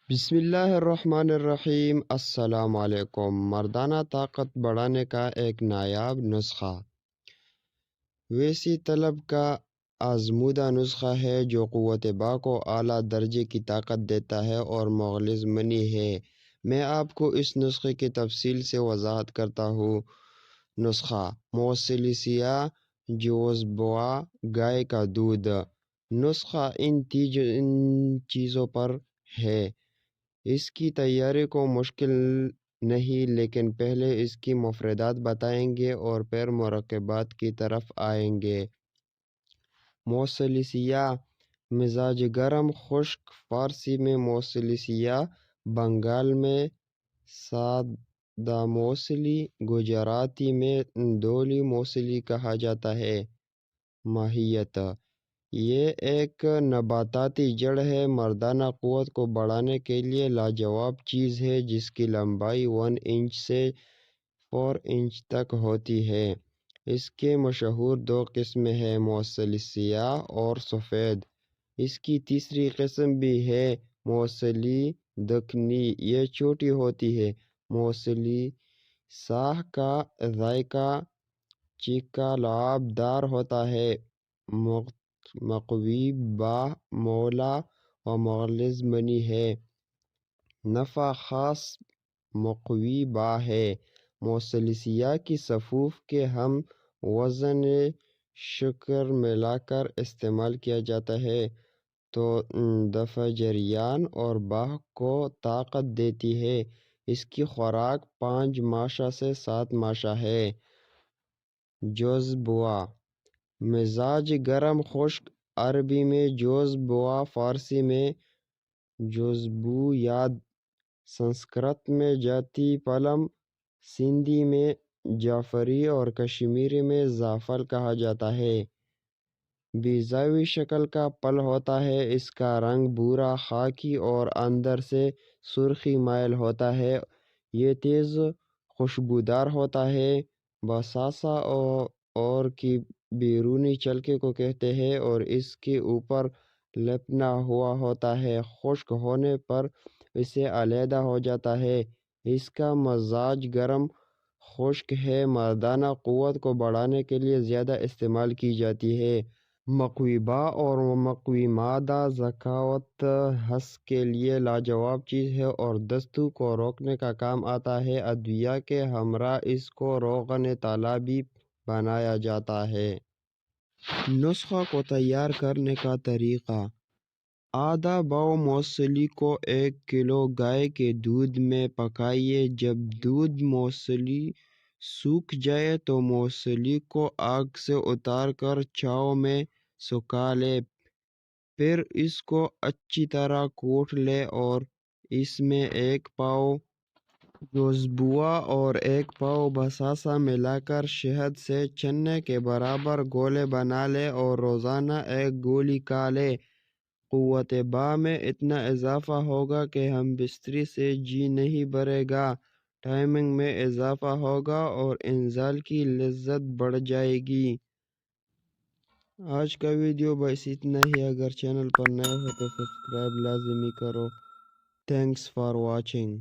بسم اللہ الرحمن الرحیم۔ السلام علیکم۔ مردانہ طاقت بڑھانے کا ایک نایاب نسخہ۔ ویسی طلب کا آزمودہ نسخہ ہے جو قوت با کو اعلیٰ درجے کی طاقت دیتا ہے اور مغلظ منی ہے۔ میں آپ کو اس نسخے کی تفصیل سے وضاحت کرتا ہوں۔ نسخہ: موسلیسیا جوزبوا گائے کا دودھ۔ نسخہ ان چیزوں پر ہے۔ اس کی تیاری کو مشکل نہیں، لیکن پہلے اس کی مفردات بتائیں گے اور پھر مرکبات کی طرف آئیں گے۔ موسلیسیا: مزاج گرم خشک، فارسی میں موسلیسیا، بنگال میں سادہ موسلی، گجراتی میں دھولی موسلی کہا جاتا ہے۔ ماہیت: یہ ایک نباتاتی جڑ ہے۔ مردانہ قوت کو بڑھانے کے لیے لاجواب چیز ہے جس کی لمبائی 1 انچ سے 4 انچ تک ہوتی ہے۔ اس کے مشہور دو قسمیں ہیں، موسلیسیا اور سفید۔ اس کی تیسری قسم بھی ہے، موسلی دکنی، یہ چھوٹی ہوتی ہے۔ موسلی ساہ کا ذائقہ چیکھا لعاب دار ہوتا ہے، مقوی با مولا و مغلظ منی ہے۔ نفع خاص مقوی با ہے۔ موسلیسیا کی صفوف کے ہم وزن شکر ملا کر استعمال کیا جاتا ہے تو دفع جریان اور باہ کو طاقت دیتی ہے۔ اس کی خوراک 5 ماشا سے 7 ماشا ہے۔ جوزبوا: مزاج گرم خشک، عربی میں جوزبوا، فارسی میں جوزبو یاد، سنسکرت میں جاتی پلم، سندھی میں جعفری اور کشمیری میں زعفل کہا جاتا ہے۔ بیضاوی شکل کا پھل ہوتا ہے۔ اس کا رنگ بھورا خاکی اور اندر سے سرخی مائل ہوتا ہے۔ یہ تیز خوشبودار ہوتا ہے۔ بساسا اور کی بیرونی چھلکے کو کہتے ہیں اور اس کے اوپر لپٹا ہوا ہوتا ہے۔ خشک ہونے پر اسے علیحدہ ہو جاتا ہے۔ اس کا مزاج گرم خشک ہے۔ مردانہ قوت کو بڑھانے کے لیے زیادہ استعمال کی جاتی ہے۔ مقوی با اور مقوی مادہ ذکاوت حس کے لیے لاجواب چیز ہے اور دستوں کو روکنے کا کام آتا ہے۔ ادویہ کے ہمراہ اس کو روغن طلا بھی بنایا جاتا ہے۔ نسخہ کو تیار کرنے کا طریقہ: آدھا پاؤ موسلی کو 1 کلو گائے کے دودھ میں پکائیے۔ جب دودھ موسلی سوکھ جائے تو موسلی کو آگ سے اتار کر چھاؤں میں سکھا لیں۔ پھر اس کو اچھی طرح کوٹ لیں اور اس میں 1 پاؤ جوزبوا اور 1 پاؤ بساسا ملا کر شہد سے چنے کے برابر گولے بنا لیں اور روزانہ 1 گولی کھا لیں۔ قوت با میں اتنا اضافہ ہوگا کہ ہم بستری سے جی نہیں بھرے گا، ٹائمنگ میں اضافہ ہوگا اور انزال کی لذت بڑھ جائے گی۔ آج کا ویڈیو بس اتنا ہی۔ اگر چینل پر نئے ہو تو سبسکرائب لازمی کرو۔ Thanks for watching.